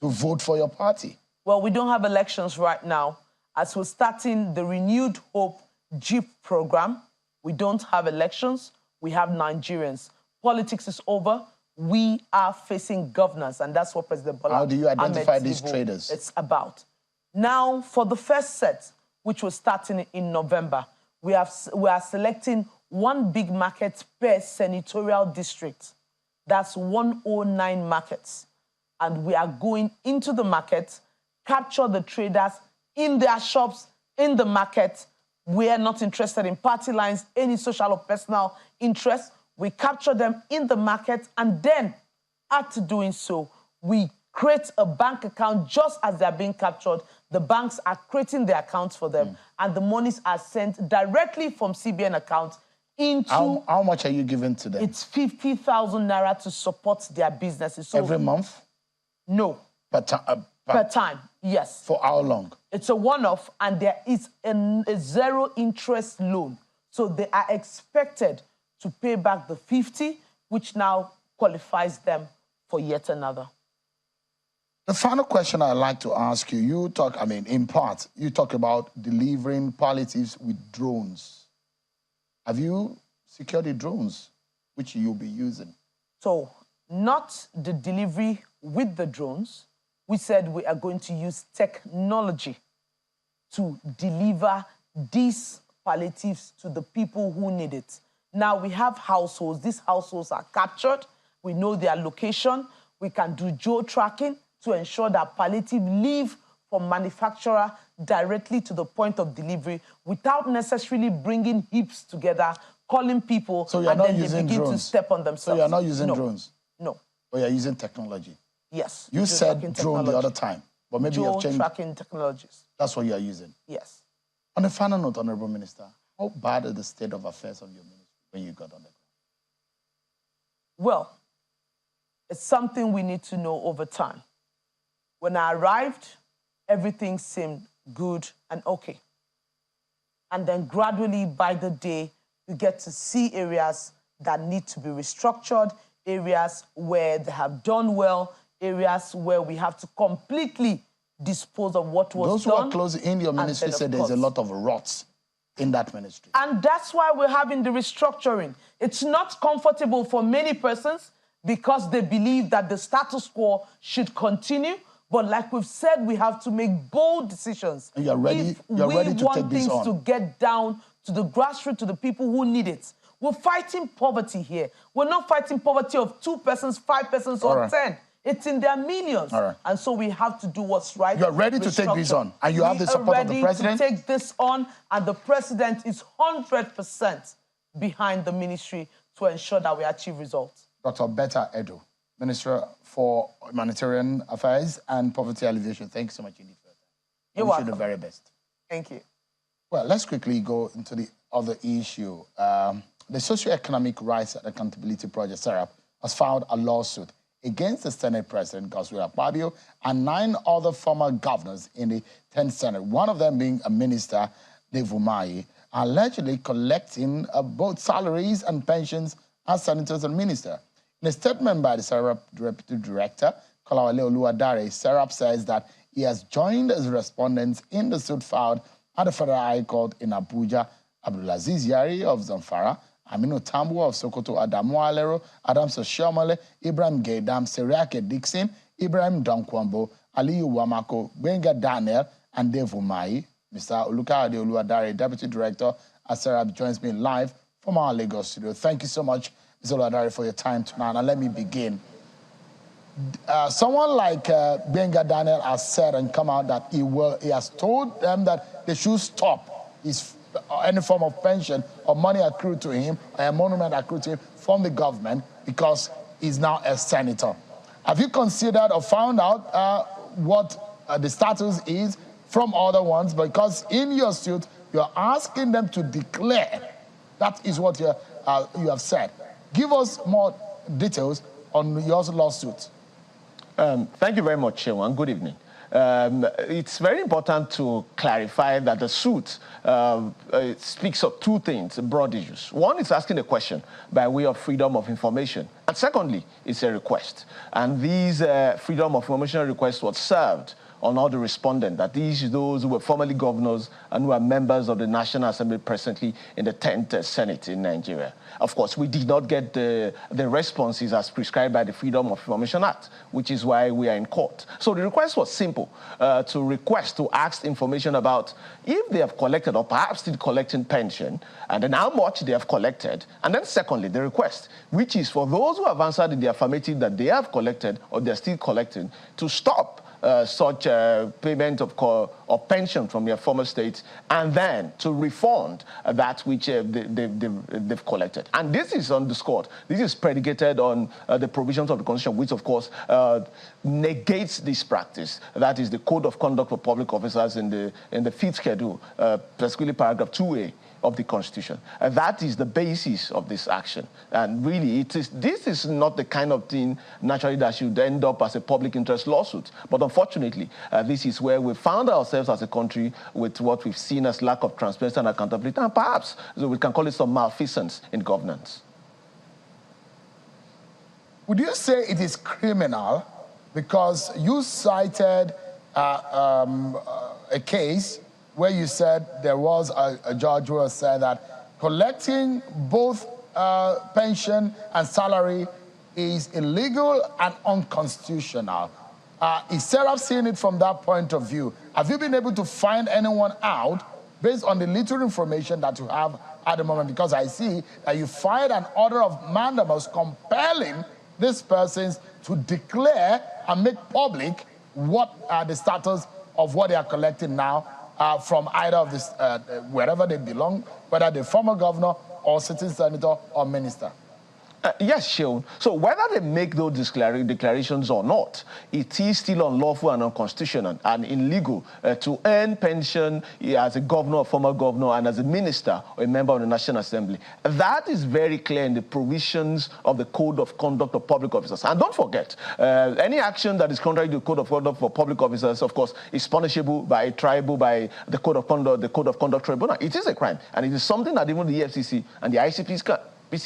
to vote for your party. Well, we don't have elections right now. As we're starting the Renewed Hope JEEP program, we don't have elections. We have Nigerians. Politics is over. We are facing governance, and that's what President Bola How do you identify Ahmed these Tinubu traders? It's about. Now, for the first set, which was starting in November, we are selecting one big market per senatorial district. That's 109 markets. And we are going into the market, capture the traders in their shops, in the market. We are not interested in party lines, any social or personal interest. We capture them in the market, and then, after doing so, we create a bank account just as they're being captured. The banks are creating the accounts for them, and the monies are sent directly from CBN accounts into... How much are you giving to them? It's 50,000 naira to support their businesses. So every month? No. Per time, yes. For how long? It's a one-off, and there is a zero-interest loan. So they are expected to pay back the 50, which now qualifies them for yet another. The final question I'd like to ask you, in part, you talk about delivering palliatives with drones. Have you secured the drones which you'll be using? So, not the delivery with the drones, we said we are going to use technology to deliver these palliatives to the people who need it. Now we have households. These households are captured. We know their location. We can do geo-tracking to ensure that palliative leave from manufacturer directly to the point of delivery without necessarily bringing heaps together, calling people, so and then they begin to step on themselves. So you're not using drones? No. But you're using technology? Yes. You said drone the other time, but maybe you've changed. Geo-tracking technologies. That's what you are using? Yes. On a final note, Honorable Minister, how bad is the state of affairs of your ministry when you got on the ground? Well, it's something we need to know over time. When I arrived, everything seemed good and okay. And then gradually, by the day, you get to see areas that need to be restructured, areas where they have done well, areas where we have to completely dispose of what was Those done. who are close in your ministry said there's a lot of rots in that ministry. And that's why we're having the restructuring. It's not comfortable for many persons because they believe that the status quo should continue. But like we've said, we have to make bold decisions. And you're ready, if you're ready to take this on. we want things to get down to the grassroots, to the people who need it. We're fighting poverty here. We're not fighting poverty of 2 persons, 5 persons, or 10. It's in their millions. And so we have to do what's right. You're ready to take this on, and you have the support of the president? We are ready to take this on, and the president is 100% behind the ministry to ensure that we achieve results. Dr. Betta Edo, Minister for Humanitarian Affairs and Poverty Alleviation. Thank you so much indeed for that. You're welcome. welcome. You the very best. Thank you. Well, let's quickly go into the other issue. The Socioeconomic Rights and Accountability Project, SERAP, has filed a lawsuit against the Senate President, Godswill Akpabio, and 9 other former governors in the 10th Senate, one of them being a minister, Dave Umahi, allegedly collecting both salaries and pensions as senators and ministers. In a statement by the SERAP Deputy Director, Kolawole Oluwadare, SERAP says that he has joined as respondents in the suit filed at the Federal High Court in Abuja. Abdulaziz Yari of Zamfara, Aminu Tambo of Sokoto, Adamu Alero, Adams Oshiomole, Ibrahim Gaidam, Seriake Dixon, Ibrahim Donkwambo, Aliyu Wamako, Benga Daniel, and Dave Umahi. Mr. Olukayode Oluwadare, Deputy Director at SERAP, joins me live from our Lagos studio. Thank you so much, Mr. Oluwadare, for your time tonight. And let me begin. Someone like Benga Daniel has said and come out that he has told them that they should stop any form of pension or money accrued to him, or a monument accrued to him from the government because he's now a senator. Have you considered or found out what the status is from other ones? Because in your suit, you're asking them to declare. That is what you have said. Give us more details on your lawsuit. Thank you very much, Shewan. Good evening. It's very important to clarify that the suit speaks of 2 things, broad issues. One is asking a question by way of freedom of information. And secondly, it's a request. And these freedom of information requests was served on all the respondents, that those who were formerly governors and who are members of the National Assembly presently in the 10th Senate in Nigeria. Of course, we did not get the responses as prescribed by the Freedom of Information Act, which is why we are in court. So the request was simple, to ask information about if they have collected or perhaps still collecting pension, and then how much they have collected. And then secondly, the request, which is for those who have answered in the affirmative that they have collected or they're still collecting, to stop such payment of pension from their former states, and then to refund that which they've collected. And this is underscored. This is predicated on the provisions of the Constitution, which, of course, negates this practice. That is the Code of Conduct for Public Officers in the 5th schedule, particularly paragraph 2A of the Constitution. That is the basis of this action. And really, this is not the kind of thing, naturally, that should end up as a public interest lawsuit. But unfortunately, this is where we found ourselves as a country with what we've seen as lack of transparency and accountability, and perhaps we can call it some malfeasance in governance. Would you say it is criminal because you cited a case where you said there was a judge who said that collecting both pension and salary is illegal and unconstitutional? Is Serap seeing it from that point of view? Have you been able to find anyone out based on the little information that you have at the moment? Because I see that you filed an order of mandamus compelling these persons to declare and make public what the status of what they are collecting now from either of this, wherever they belong, whether they're former governor or sitting senator or minister. Yes, Sheon. So whether they make those declarations or not, it is still unlawful and unconstitutional and illegal to earn pension as a governor, or former governor, and as a minister or a member of the National Assembly. That is very clear in the provisions of the Code of Conduct of Public Officers. And don't forget, any action that is contrary to the Code of Conduct for Public Officers, of course, is punishable by the Code of Conduct Tribunal. It is a crime, and it is something that even the EFCC and the ICPC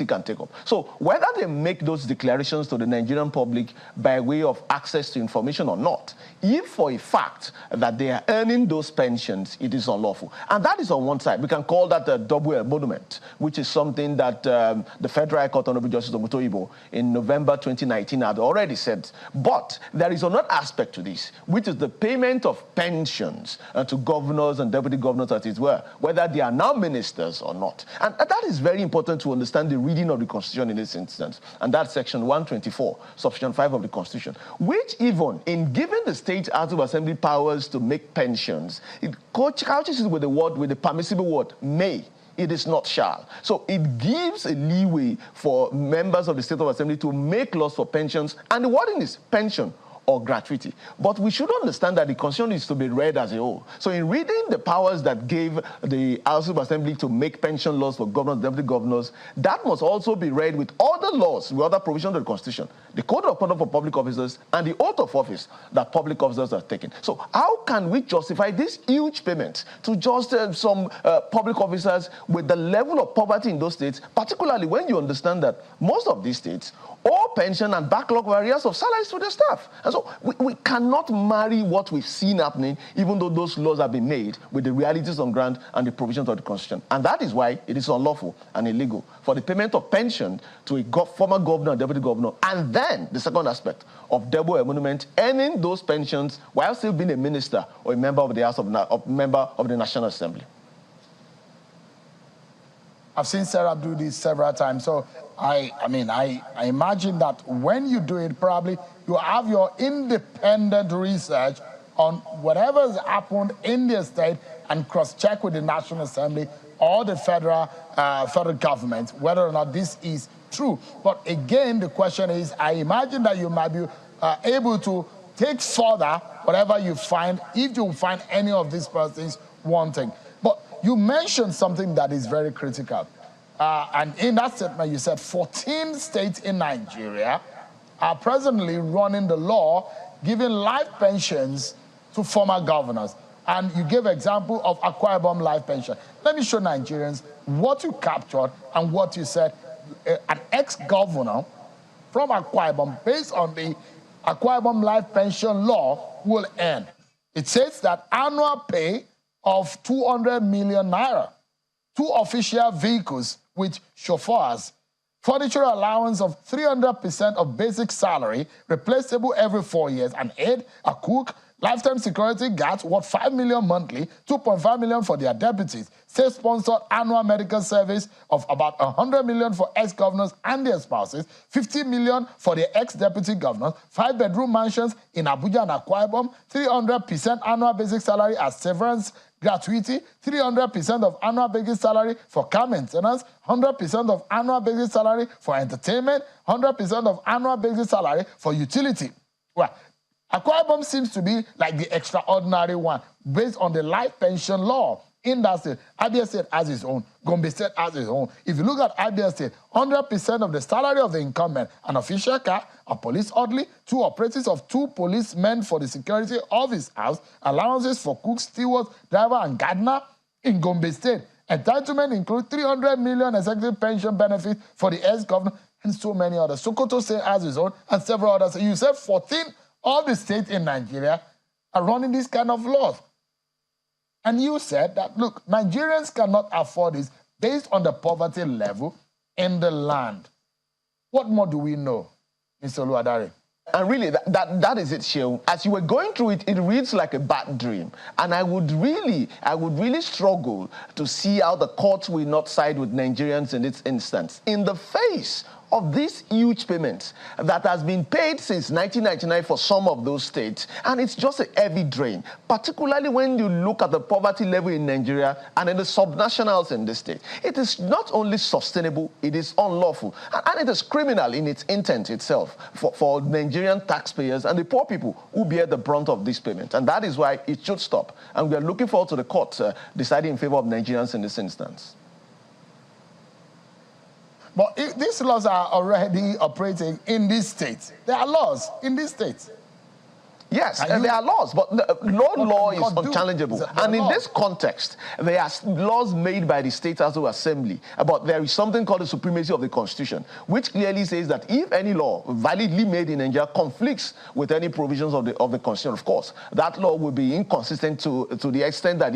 can take up. So whether they make those declarations to the Nigerian public by way of access to information or not, if for a fact that they are earning those pensions, it is unlawful. And that is on one side. We can call that a double embezzlement, which is something that the Federal High Court Honorable Justice Omotoyibo in November 2019 had already said. But there is another aspect to this, which is the payment of pensions to governors and deputy governors, as it were, whether they are now ministers or not. And that is very important to understand the reading of the Constitution in this instance, and that's Section 124, Subsection 5 of the Constitution, which even in giving the State House of Assembly powers to make pensions, it couches it with the permissible word, may. It is not shall. So it gives a leeway for members of the State of Assembly to make laws for pensions, and the wording is pension or gratuity. But we should understand that the Constitution is to be read as a whole. So in reading the powers that gave the House of Assembly to make pension laws for governors, deputy governors, that must also be read with other laws, with other provisions of the Constitution, the Code of Conduct for Public Officers, and the oath of office that public officers are taking. So how can we justify this huge payment to just some public officers with the level of poverty in those states, particularly when you understand that most of these states owe pension and backlog arrears of salaries to their staff? And so we cannot marry what we've seen happening, even though those laws have been made, with the realities on ground and the provisions of the Constitution. And that is why it is unlawful and illegal for the payment of pension to a former governor and deputy governor, and then the second aspect of double emolument, earning those pensions while still being a minister or a member of the House of member of the National Assembly. I've seen Sarah do this several times. So I imagine that when you do it, probably you have your independent research on whatever has happened in the state and cross-check with the National Assembly or the federal government whether or not this is true. But again, the question is, I imagine that you might be able to take further whatever you find, if you find any of these persons wanting. But you mentioned something that is very critical. And in that statement, you said 14 states in Nigeria are presently running the law giving life pensions to former governors. And you gave example of Akwa Ibom life pension. Let me show Nigerians what you captured and what you said. An ex-governor from Akwa Ibom, based on the Akwa Ibom life pension law, will earn. It says that annual pay of 200 million naira, 2 official vehicles with chauffeurs, furniture allowance of 300% of basic salary, replaceable every 4 years, an aide, a cook, lifetime security guards worth 5 million monthly, 2.5 million for their deputies, state-sponsored annual medical service of about 100 million for ex-governors and their spouses, 50 million for the ex-deputy governors, 5-bedroom mansions in Abuja and Akwa Ibom, 300% annual basic salary as severance gratuity, 300% of annual basic salary for car maintenance, 100% of annual basic salary for entertainment, 100% of annual basic salary for utility. Well, Akwa Ibom seems to be like the extraordinary one based on the life pension law in that state. Abia State has its own. Gombe State has its own. If you look at Abia State, 100% of the salary of the incumbent, an official car, a police orderly, 2 operatives of 2 policemen for the security of his house, allowances for cook, steward, driver, and gardener in Gombe State. Entitlement includes 300 million executive pension benefits for the ex-governor and so many others. Sokoto State has its own and several others. You said 14 of the states in Nigeria are running this kind of laws. And you said that, look, Nigerians cannot afford this based on the poverty level in the land. What more do we know, Mr. Oluwadare? And really, that is it, Shehu. As you were going through it, it reads like a bad dream. And I would really struggle to see how the courts will not side with Nigerians in this instance. In the face of this huge payment that has been paid since 1999 for some of those states, and it's just a heavy drain, particularly when you look at the poverty level in Nigeria and in the subnationals in this state. It is not only sustainable, it is unlawful, and it is criminal in its intent itself for Nigerian taxpayers and the poor people who bear the brunt of this payment. And that is why it should stop. And we are looking forward to the court deciding in favor of Nigerians in this instance. But if these laws are already operating in this state. There are laws in this state. Yes, there are laws, but law is unchallengeable. And in this context, there are laws made by the State House of Assembly, but there is something called the supremacy of the Constitution, which clearly says that if any law validly made in Nigeria conflicts with any provisions of the Constitution, of course, that law will be inconsistent to the extent that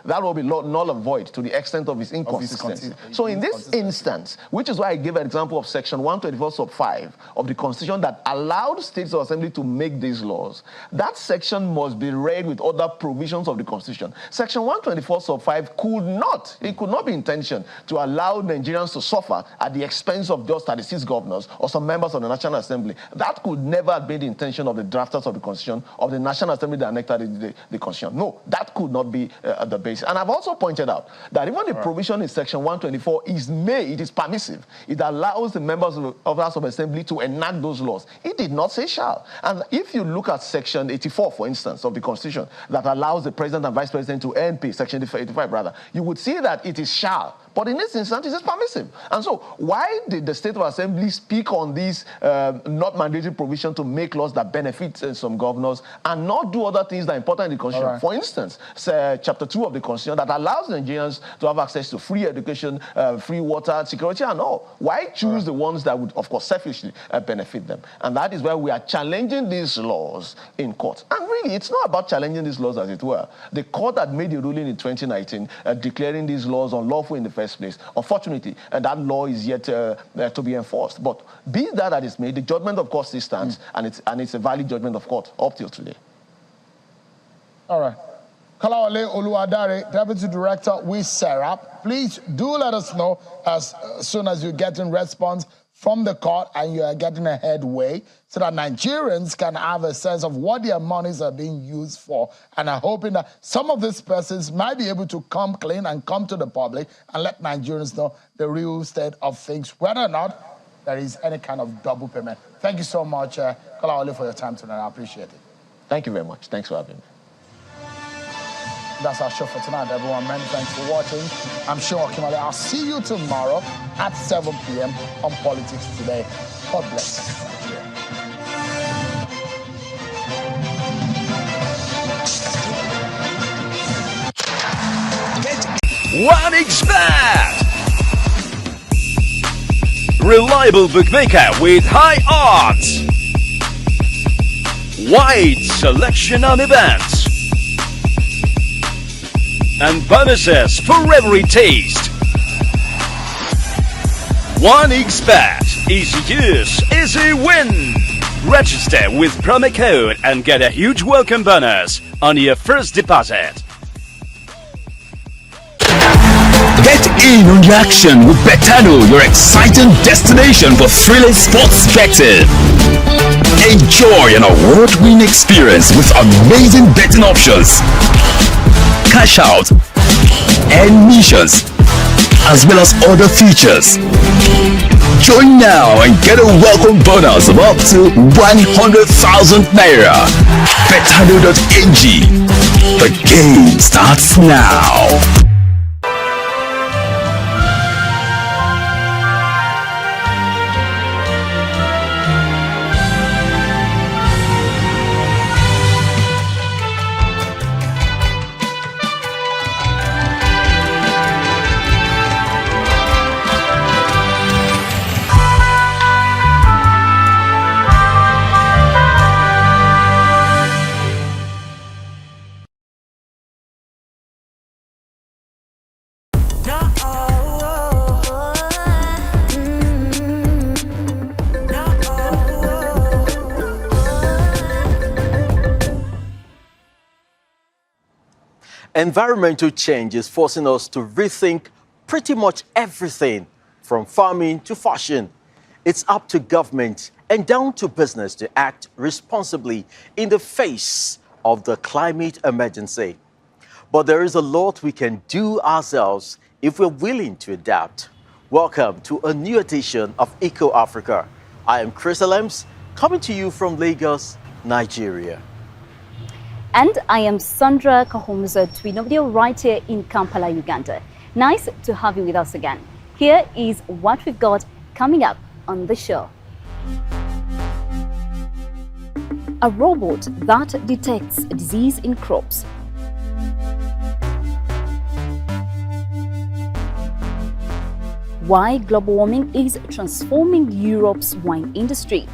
that will be null and void to the extent of its inconsistency. So in this instance, which is why I gave an example of Section 124 sub 5 of the Constitution that allowed States of Assembly to make these laws, that section must be read with other provisions of the Constitution. Section 124 sub 5 could not be intention to allow Nigerians to suffer at the expense of just 36 governors or some members of the National Assembly. That could never have been the intention of the drafters of the Constitution, of the National Assembly that enacted the Constitution. No, that could not be the basis. And I've also pointed out that even the provision in Section 124 is made, it is permissive. It allows the members of the House of Assembly to enact those laws. It did not say shall. And if you look at Section 84, for instance, of the Constitution that allows the President and Vice President to earn pay, Section 85 rather, you would see that it is shall. But in this instance, it is permissive. And so why did the State of Assembly speak on these not mandatory provision to make laws that benefit some governors and not do other things that are important in the Constitution? Right. For instance, Chapter 2 of the Constitution that allows Nigerians to have access to free education, free water, security and all. Why choose the ones that would, of course, selfishly benefit them? And that is why we are challenging these laws in court. And really, it's not about challenging these laws, as it were. The court had made a ruling in 2019 declaring these laws unlawful in the first place. Unfortunately, that law is yet to be enforced. But be that as it's made, the judgment of court still stands, and it's a valid judgment of court up till today. All right. Kolawole Oluwadare, Deputy Director with SERAP. Please do let us know as soon as you get in response from the court and you are getting a headway so that Nigerians can have a sense of what their monies are being used for. And I'm hoping that some of these persons might be able to come clean and come to the public and let Nigerians know the real state of things, whether or not there is any kind of double payment. Thank you so much, Kolawole, for your time tonight. I appreciate it. Thank you very much. Thanks for having me. That's our show for tonight, everyone. Many thanks for watching. I'm Seun Okinmole. I'll see you tomorrow at 7 p.m. on Politics Today. God bless Nigeria. OneXBet, reliable bookmaker with high odds, wide selection on events, and bonuses for every taste. OneXBet, easy use, easy win. Register with promo code and get a huge welcome bonus on your first deposit. Get in on the action with Betano, your exciting destination for thrilling sports betting. Enjoy an award-winning experience with amazing betting options, cash out, and missions, as well as other features. Join now and get a welcome bonus of up to 100,000 Naira. Betano.ng. The game starts now. Environmental change is forcing us to rethink pretty much everything, from farming to fashion. It's up to government and down to business to act responsibly in the face of the climate emergency. But there is a lot we can do ourselves if we're willing to adapt. Welcome to a new edition of Eco Africa. I am Chris Alems, coming to you from Lagos, Nigeria. And I am Sandra Kahumuza Twinovideo right here in Kampala, Uganda. Nice to have you with us again. Here is what we've got coming up on the show. A robot that detects a disease in crops. Why global warming is transforming Europe's wine industry.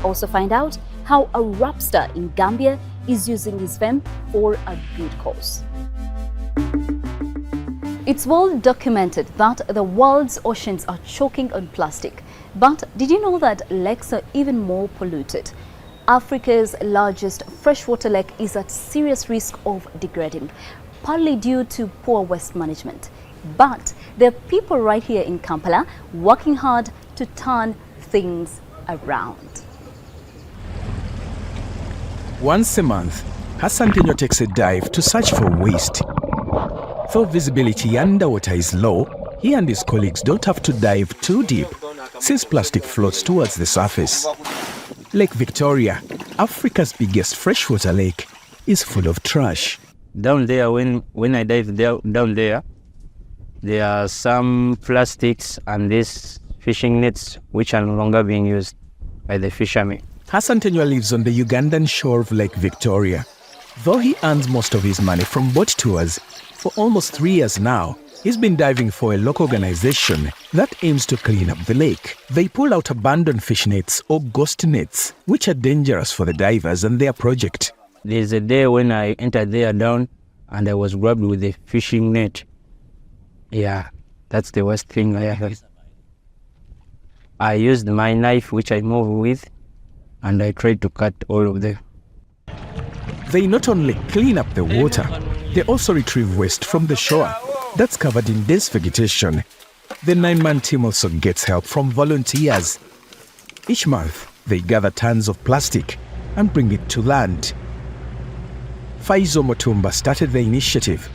Also find out how a rap star in Gambia is using his fame for a good cause. It's well documented that the world's oceans are choking on plastic. But did you know that lakes are even more polluted? Africa's largest freshwater lake is at serious risk of degrading, partly due to poor waste management. But there are people right here in Kampala working hard to turn things around. Once a month, Hassan Tenyo takes a dive to search for waste. Though visibility underwater is low, he and his colleagues don't have to dive too deep, since plastic floats towards the surface. Lake Victoria, Africa's biggest freshwater lake, is full of trash. Down there, when I dive down there are some plastics and these fishing nets which are no longer being used by the fishermen. Hassan Tenyo lives on the Ugandan shore of Lake Victoria. Though he earns most of his money from boat tours, for almost 3 years now, he's been diving for a local organization that aims to clean up the lake. They pull out abandoned fish nets or ghost nets, which are dangerous for the divers and their project. There's a day when I entered there down and I was grabbed with a fishing net. Yeah, that's the worst thing I had. I used my knife, which I move with, and I tried to cut all of them. They not only clean up the water, they also retrieve waste from the shore that's covered in dense vegetation. The 9-man team also gets help from volunteers. Each month, they gather tons of plastic and bring it to land. Faizo Motumba started the initiative.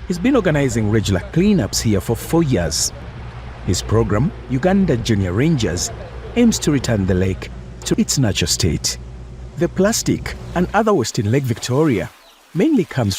He's been organizing regular cleanups here for 4 years. His program, Uganda Junior Rangers, aims to return the lake to its natural state. The plastic and other waste in Lake Victoria mainly comes from